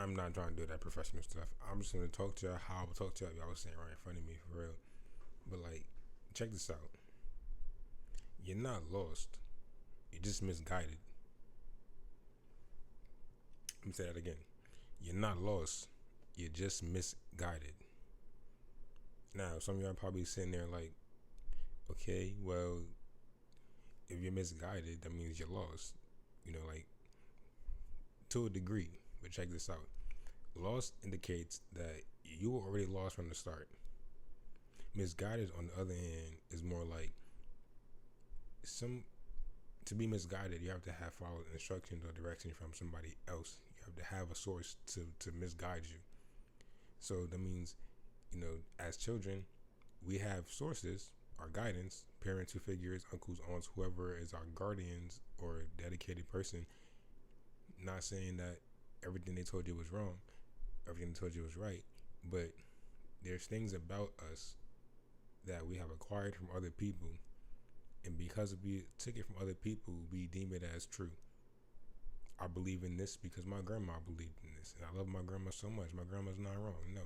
I'm not trying to do that professional stuff. I'm just gonna talk to y'all how I would talk to y'all if y'all was sitting right in front of me for real. But like, check this out. You're not lost. You're just misguided. Let me say that again. You're not lost. You're just misguided. Now, some of y'all probably sitting there like, okay, well, if you're misguided, that means you're lost. Like to a degree. But check this out. Lost indicates that you were already lost from the start. Misguided, on the other hand, is more like to be misguided, you have to have followed instructions or direction from somebody else. You have to have a source to misguide you. So that means, as children, we have sources, our guidance, parents who figures, uncles, aunts, whoever is our guardians or dedicated person. Not saying that everything they told you was wrong, everything they told you was right, but there's things about us that we have acquired from other people, and because we took it from other people, we deem it as true. I believe in this because my grandma believed in this, and I love my grandma so much. My grandma's not wrong. No,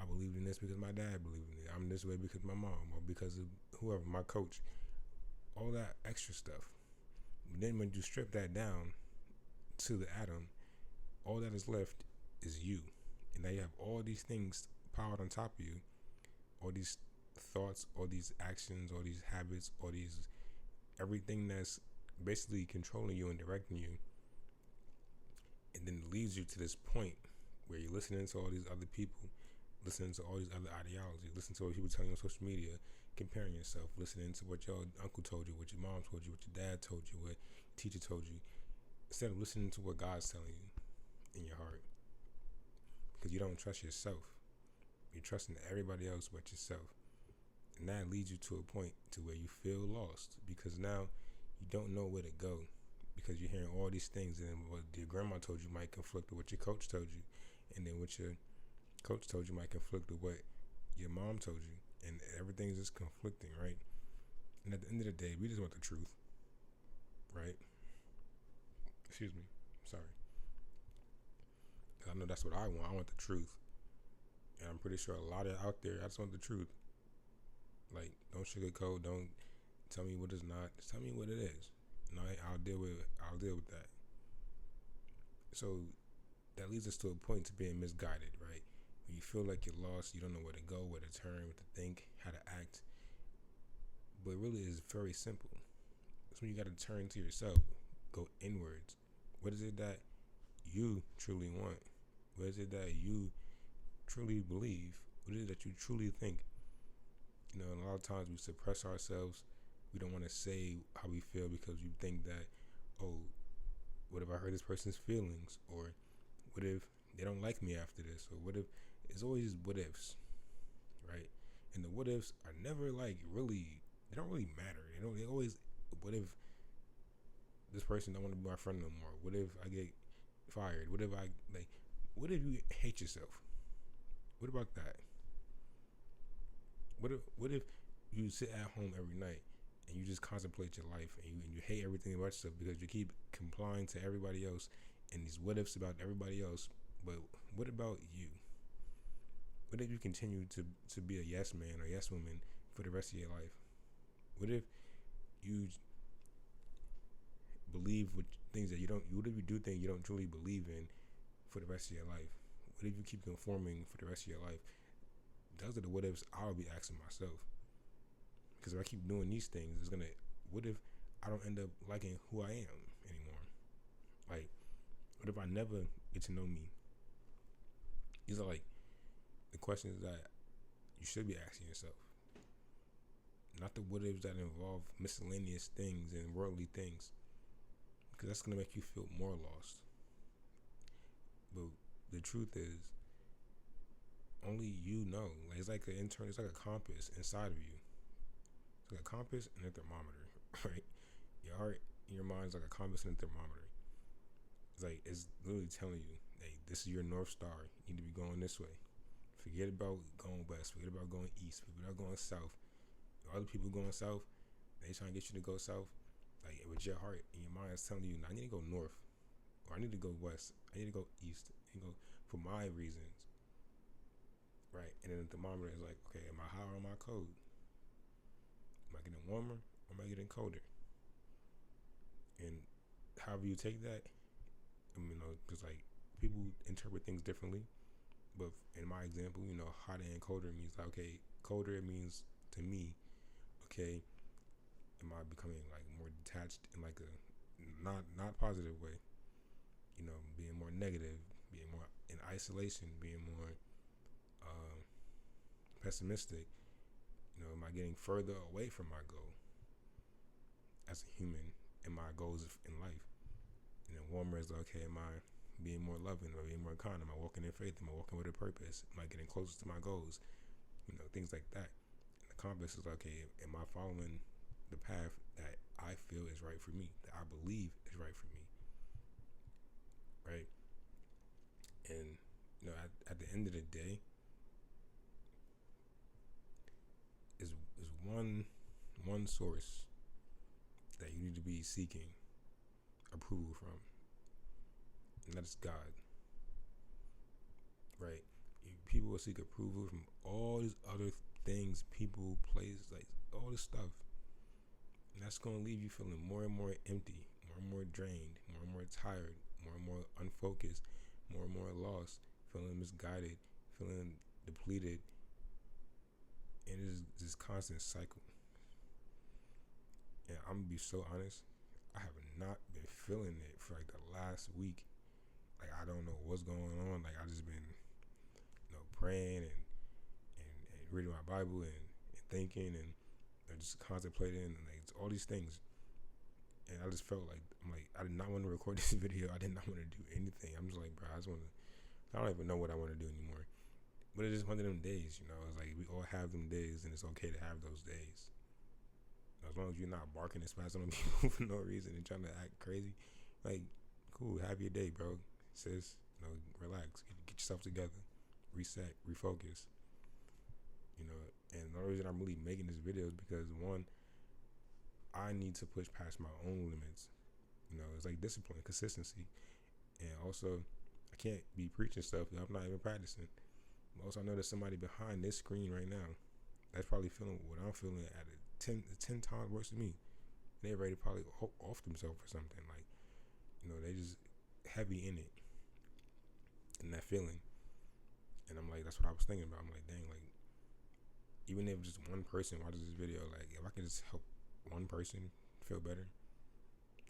I believed in this because my dad believed in it. I'm this way because my mom, or because of whoever, my coach. All that extra stuff. But then when you strip that down to the atom, all that is left is you. And now you have all these things piled on top of you, all these thoughts, all these actions, all these habits, all these everything that's basically controlling you and directing you. And then it leads you to this point where you're listening to all these other people, listening to all these other ideologies, listening to what people telling you on social media, comparing yourself, listening to what your uncle told you, what your mom told you, what your dad told you, what your teacher told you, instead of listening to what God's telling you in your heart. Because you don't trust yourself. You're trusting everybody else but yourself. And that leads you to a point to where you feel lost, because now you don't know where to go, because you're hearing all these things, and what your grandma told you might conflict with what your coach told you, and then what your coach told you might conflict with what your mom told you, and everything's just conflicting, right? And at the end of the day, we just want the truth, right? Excuse me, sorry. I know that's what I want. I want the truth, and I'm pretty sure a lot of out there, I just want the truth. Like, don't sugarcoat. Don't tell me what it's not. Just tell me what it is, and I'll deal with that. So that leads us to a point to being misguided, right? When you feel like you're lost, you don't know where to go, where to turn, what to think, how to act. But really, it's very simple. That's when you got to turn to yourself, go inwards. What is it that you truly want? What is it that you truly believe? What is it that you truly think? And a lot of times we suppress ourselves. We don't want to say how we feel because we think that, oh, what if I hurt this person's feelings? Or what if they don't like me after this? Or what if, it's always what ifs, right? And the what ifs are never like really, they don't really matter. They always, what if this person don't want to be my friend no more? What if I get fired? What if what if you hate yourself? What about that? What if you sit at home every night and you just contemplate your life, and you hate everything about yourself because you keep complying to everybody else and these what ifs about everybody else? But what about you? What if you continue to be a yes man or yes woman for the rest of your life? What if you believe what things that you don't? What if you do things you don't truly believe in for the rest of your life? What if you keep conforming for the rest of your life? Those are the what ifs I'll be asking myself. Because if I keep doing these things, what if I don't end up liking who I am anymore? Like, what if I never get to know me? These are like the questions that you should be asking yourself. Not the what ifs that involve miscellaneous things and worldly things. Because that's going to make you feel more lost. But the truth is, only you know. Like, it's like it's like a compass inside of you. It's like a compass and a thermometer, right? Your heart and your mind is like a compass and a thermometer. It's literally telling you, hey, this is your North Star. You need to be going this way. Forget about going west. Forget about going east. Forget about going south. If other people going south, they trying to get you to go south. Like, with your heart and your mind is telling you, I need to go north, or I need to go west. I need to go east. I need to go for my reasons, right? And then the thermometer is like, okay, am I high or am I cold? Am I getting warmer or am I getting colder? And however you take that, because like people interpret things differently. But in my example, hotter and colder means like, okay, colder it means to me, okay, am I becoming like more detached in like a not positive way? Being more negative, being more in isolation, being more pessimistic. Am I getting further away from my goal as a human and my goals in life? And then warmer is okay, am I being more loving? Am I being more kind? Am I walking in faith? Am I walking with a purpose? Am I getting closer to my goals? Things like that. And the compass is okay, am I following the path that I feel is right for me, that I believe is right for me, right? And at the end of the day, is one source that you need to be seeking approval from, and that is God, right? People will seek approval from all these other things, people, places, like all this stuff, and that's going to leave you feeling more and more empty, more and more drained, more and more tired, more and more unfocused, more and more lost, feeling misguided, feeling depleted, and it's this constant cycle. And I'm gonna be so honest, I have not been feeling it for like the last week. Like I don't know what's going on. Like I just been, praying and reading my Bible and thinking and just contemplating and like all these things. And I just felt like I did not want to record this video. I did not want to do anything. I'm just like, bro, I don't even know what I want to do anymore. But it's just one of them days, It's like we all have them days, and it's okay to have those days. As long as you're not barking and spazzing on people for no reason and trying to act crazy, like, cool, have your day, bro, sis. Relax, get yourself together, reset, refocus. And the only reason I'm really making this video is because one, I need to push past my own limits. It's like discipline, consistency, and also I can't be preaching stuff that I'm not even practicing. Also, I know there's somebody behind this screen right now that's probably feeling what I'm feeling at 10 times worse than me. They're ready to probably off themselves for something. Like, they just heavy in it, in that feeling. And I'm like, that's what I was thinking about. I'm like, dang, like, even if just one person watches this video, like, if I can just help one person feel better,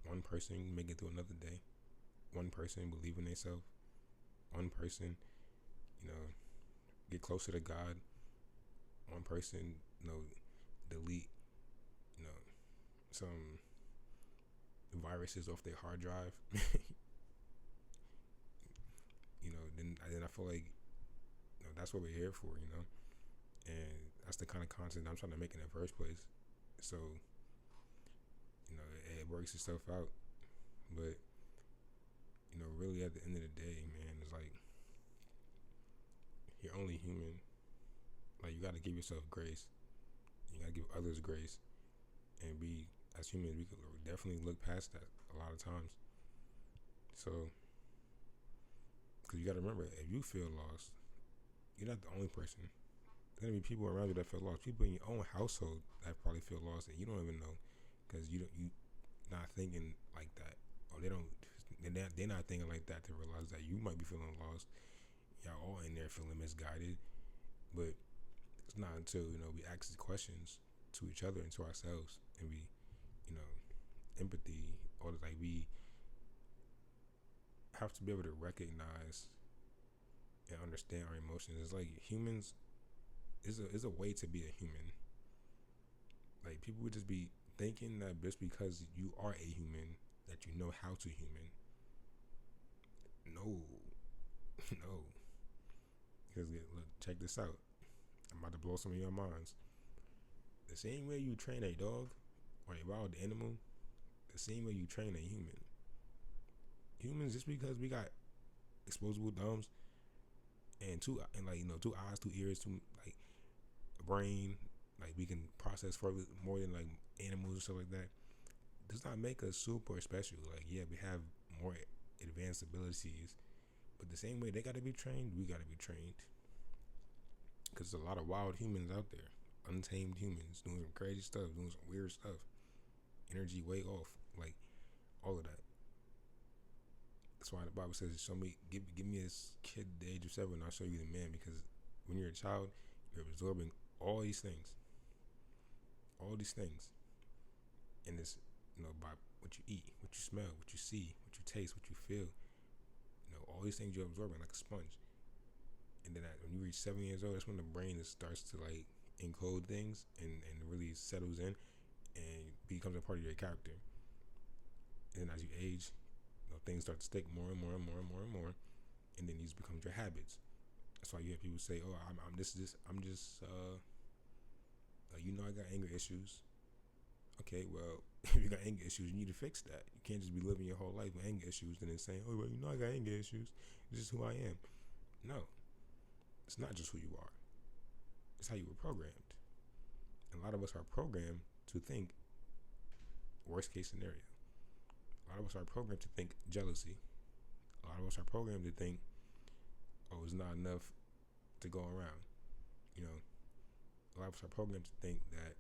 one person make it through another day, one person believe in themselves, one person, get closer to God, one person, delete, some viruses off their hard drive, then I feel like, that's what we're here for, and that's the kind of content I'm trying to make in the first place. So, it works itself out, but, really at the end of the day, man, it's like, you're only human. Like, you got to give yourself grace. You got to give others grace. And as humans, we could definitely look past that a lot of times. So, because you got to remember, if you feel lost, you're not the only person. There's going to be people around you that feel lost. People in your own household that probably feel lost and you don't even know, because you not thinking like that. Or they're not thinking like that to realize that you might be feeling lost. Y'all all in there feeling misguided. But it's not until, we ask these questions to each other and to ourselves, and we, empathy, or like we have to be able to recognize and understand our emotions. It's like humans is a way to be a human. Like, people would just be thinking that just because you are a human that you know how to human. No. No. Because look, check this out. I'm about to blow some of your minds. The same way you train a dog or a wild animal, the same way you train a human. Humans, just because we got disposable thumbs and two eyes, 2 ears, like a brain, like we can process further more than like animals and stuff like that, does not make us super special. Like, yeah, we have more advanced abilities But the same way they got to be trained, we got to be trained. Because there's a lot of wild humans out there, untamed humans doing some crazy stuff, doing some weird stuff, energy way off, like all of that. That's why the Bible says, "Show me, give me this kid at the age of 7, and I'll show you the man." Because when you're a child, you're absorbing all these things, and it's by what you eat, what you smell, what you see, what you taste, what you feel. All these things you're absorbing like a sponge. And then when you reach 7 years old, that's when the brain starts to like encode things and really settles in and becomes a part of your character. And then as you age, things start to stick more and more and more and more and more, and then these become your habits. That's why you have people say, "Oh, I'm just I got anger issues." Okay, well, if you got anger issues, you need to fix that. You can't just be living your whole life with anger issues and then saying, "Oh, well, I got anger issues. This is who I am." No, it's not just who you are. It's how you were programmed. And a lot of us are programmed to think worst case scenario. A lot of us are programmed to think jealousy. A lot of us are programmed to think, "Oh, it's not enough to go around." A lot of us are programmed to think that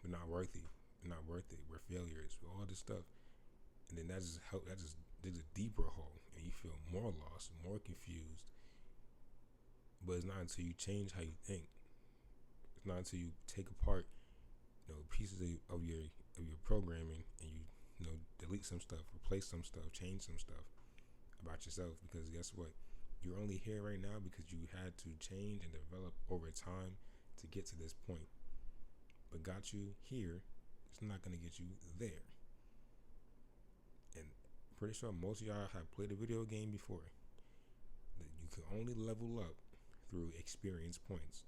we're not worthy, we're failures, all this stuff. And then that just digs a deeper hole, and you feel more lost, more confused. But it's not until you change how you think. It's not until you take apart, pieces of your programming, and you delete some stuff, replace some stuff, change some stuff about yourself. Because guess what? You're only here right now because you had to change and develop over time to get to this point. What got you here is not going to get you there. And I'm pretty sure most of y'all have played a video game before. That you can only level up through experience points.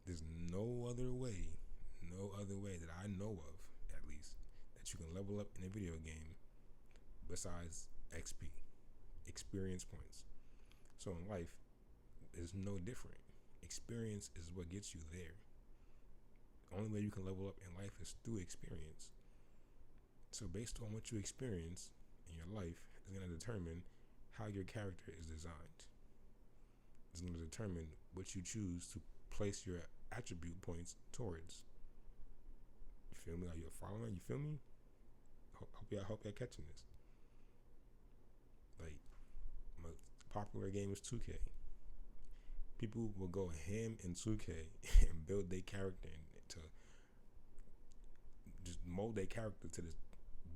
There's no other way that I know of, at least, that you can level up in a video game besides XP, experience points. So in life, it's no different. Experience is what gets you there. The only way you can level up in life is through experience. So based on what you experience in your life is going to determine how your character is designed. It's going to determine what you choose to place your attribute points towards. You feel me? Are you following? You feel me? Hope y'all catching this. Like, my popular game is 2K. People will go ham in 2K and build their character to just mold their character to this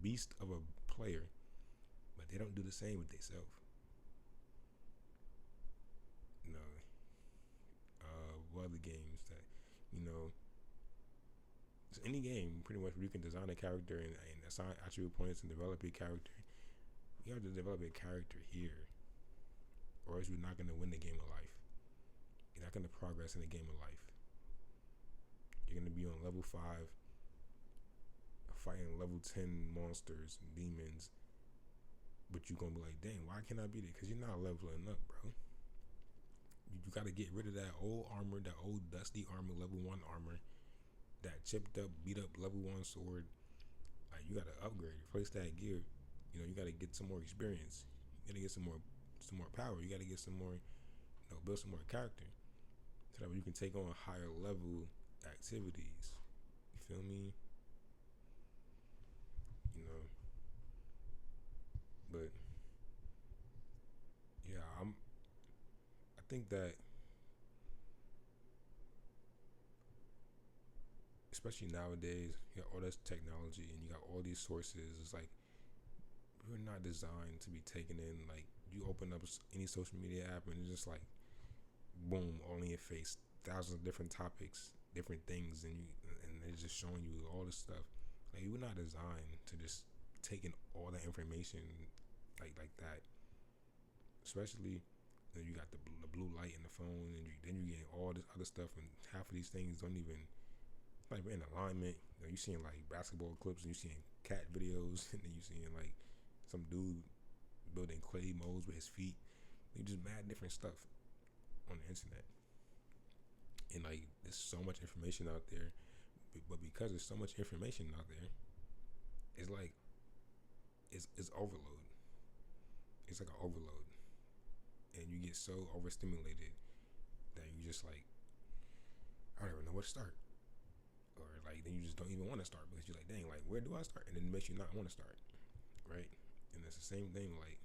beast of a player, but they don't do the same with themselves. What other games that it's any game pretty much where you can design a character and assign attribute points and develop your character. You have to develop a character here, or else you're not going to win the game of life. You're not going to progress in the game of life. You're going to be on level 5 fighting level 10 monsters and demons, but you're going to be like, dang, why can't I be there? Because you're not leveling up, bro. You got to get rid of that old armor, that old dusty armor, level 1 armor, that chipped up, beat up level 1 sword. Like, you got to upgrade, replace that gear. You got to get some more experience. You got to get some more power. You got to get some more, build some more character, so that way you can take on higher level activities. You feel me? But yeah, I think that, especially nowadays, you got all this technology and you got all these sources. It's like we're not designed to be taken in. Like, you open up any social media app and it's just like, boom, all in your face, thousands of different topics, different things, and they're just showing you all this stuff. Like, we're not designed to just take in all that information like that. Especially, you got the blue light in the phone, and then you get all this other stuff, and half of these things don't even like in alignment. You seeing like basketball clips, and you seeing cat videos, and then you seeing like some dude building clay molds with his feet. You just mad different stuff on the internet, and like there's so much information out there, but because there's so much information out there, it's like it's overload. it's like an overload, and you get so overstimulated that you just like, I don't even know where to start, or like then you just don't even want to start because you're like, dang, like where do I start? And then it makes you not want to start, right? And it's the same thing like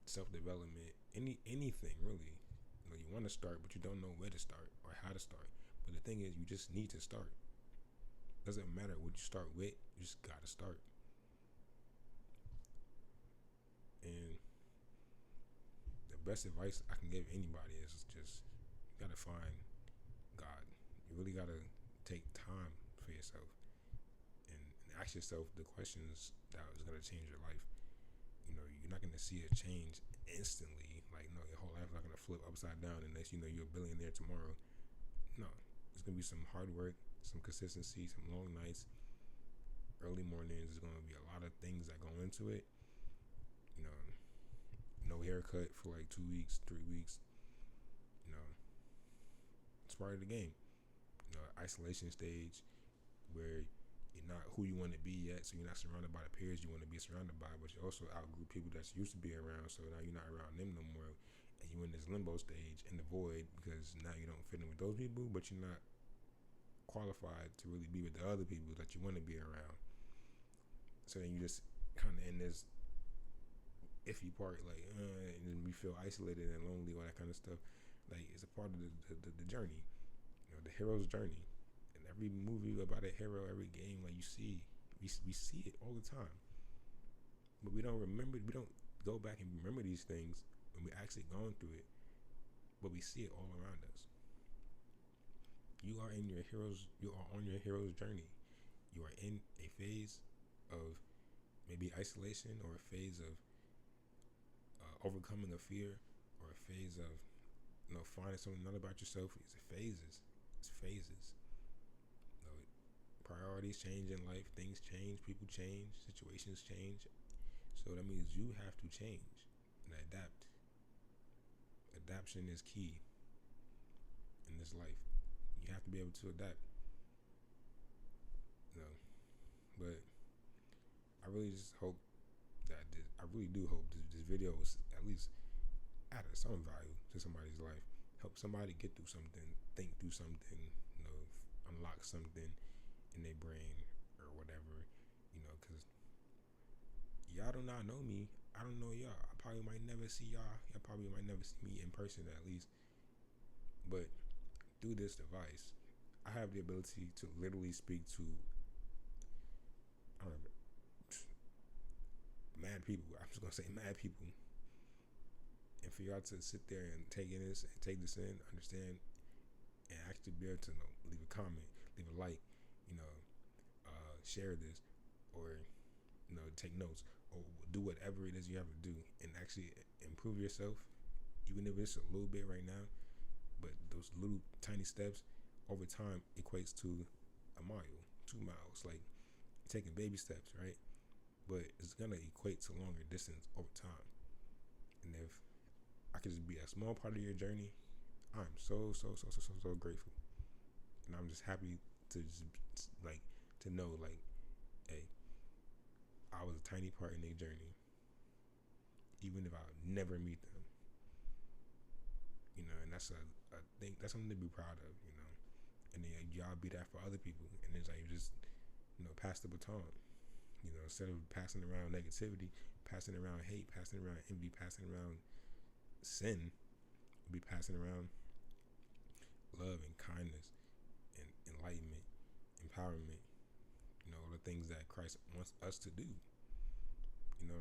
self development, anything really. You know, you want to start, but you don't know where to start or how to start. But the thing is, you just need to start. Doesn't matter what you start with, you just gotta start. And the best advice I can give anybody is just you gotta find God. You really gotta take time for yourself and ask yourself the questions that is gonna change your life. You know, you're not gonna see a change instantly. Like, no, your whole life's not gonna flip upside down and next you know you're a billionaire tomorrow. No, it's gonna be some hard work, some consistency, some long nights, early mornings. There's gonna be a lot of things that go into it. You know, no haircut for like 2 weeks, 3 weeks. You know, it's part of the game. You know, isolation stage where you're not who you want to be yet, so you're not surrounded by the peers you want to be surrounded by, but you also outgrew people that you used to be around, so now you're not around them no more, and you're in this limbo stage in the void because now you don't fit in with those people, but you're not qualified to really be with the other people that you want to be around. So then you just kind of in this iffy part, like, and then we feel isolated and lonely, all that kind of stuff. Like, it's a part of the journey, you know, the hero's journey. And every movie about a hero, every game, like you see, we see it all the time. But we don't remember, we don't go back and remember these things when we're actually going through it. But we see it all around us. You are on your hero's journey. You are in a phase of maybe isolation or a phase of overcoming a fear or a phase of finding something not about yourself. It's phases. It's phases. You know, priorities change in life. Things change. People change. Situations change. So that means you have to change and adapt. Adaptation is key in this life. You have to be able to adapt. You know, but I really just hope that I really do hope this video was at least added some value to somebody's life. Help somebody get through something, think through something, you know, unlock something in their brain or whatever, you know, because y'all do not know me. I don't know y'all. I probably might never see y'all. Y'all probably might never see me in person at least. But through this device, I have the ability to literally speak to, I don't know, mad people. I'm just gonna say mad people. And for y'all to sit there and take this in, understand, and actually be able to leave a comment, leave a like, share this, or take notes, or do whatever it is you have to do, and actually improve yourself, even if it's a little bit right now. But those little tiny steps over time equates to a mile, 2 miles, like taking baby steps, right? But it's gonna equate to longer distance over time. And if I could just be a small part of your journey, I'm so grateful. And I'm just happy to just to know, hey, I was a tiny part in their journey, even if I would never meet them. And that's a thing, that's something to be proud of, and then y'all be that for other people, and it's like just pass the baton, instead of passing around negativity, passing around hate, passing around envy, passing around sin, we'll be passing around love and kindness and enlightenment, empowerment, all the things that Christ wants us to do, and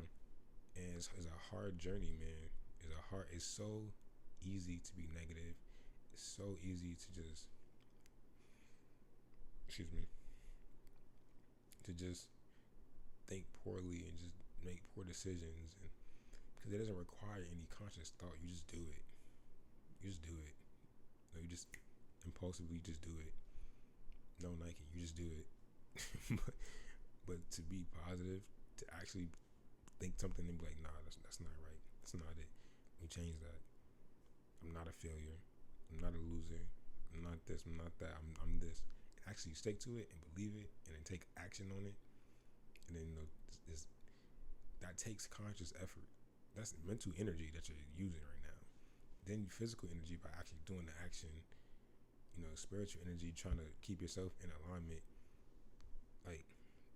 it's a hard journey, man. It's so easy to be negative. It's so easy to just, to just think poorly and just make poor decisions, and because it doesn't require any conscious thought. You just do it. You just impulsively just do it. No Nike, you just do it. but to be positive, to actually think something and be like, nah, that's not right. That's not it. Let me change that. I'm not a failure. I'm not a loser. I'm not this. I'm not that. I'm this. And actually stick to it and believe it, and then take action on it. And then that takes conscious effort. That's mental energy that you're using right now. Then physical energy by actually doing the action. Spiritual energy, trying to keep yourself in alignment. Like,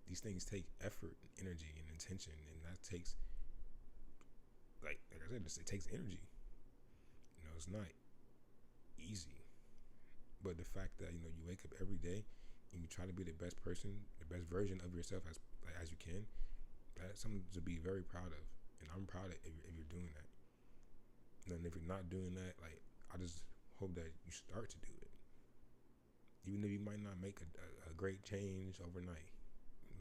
these things take effort, energy, and intention, and that takes, like I said, it takes energy. It's not easy, but the fact that you wake up every day and you try to be the best person, the best version of yourself as you can, that's something to be very proud of, and I'm proud of if you're doing that. And if you're not doing that, like, I just hope that you start to do it, even if you might not make a great change overnight.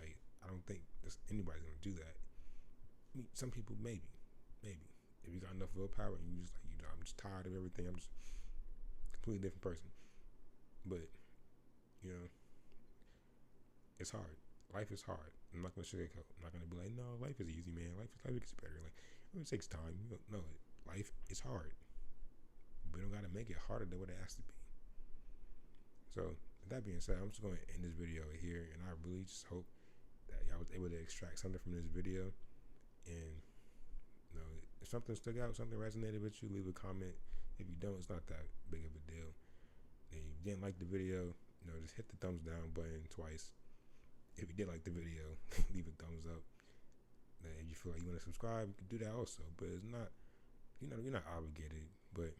Like, I don't think anybody's gonna do that. I mean, some people maybe. If you got enough willpower and you just like, I'm just tired of everything. I'm just a completely different person. But it's hard. Life is hard. I'm not gonna sugarcoat. I'm not gonna be like, no, life is easy, man. Life gets better. Like, it takes time. No, life is hard. We don't gotta make it harder than what it has to be. So, with that being said, I'm just going to end this video here, and I really just hope that y'all was able to extract something from this video. And if something stuck out, something resonated with you, leave a comment. If you don't, it's not that big of a deal. And if you didn't like the video, just hit the thumbs down button twice. If you did like the video, leave a thumbs up. And if you feel like you want to subscribe, you can do that also. But it's not, you're not obligated. But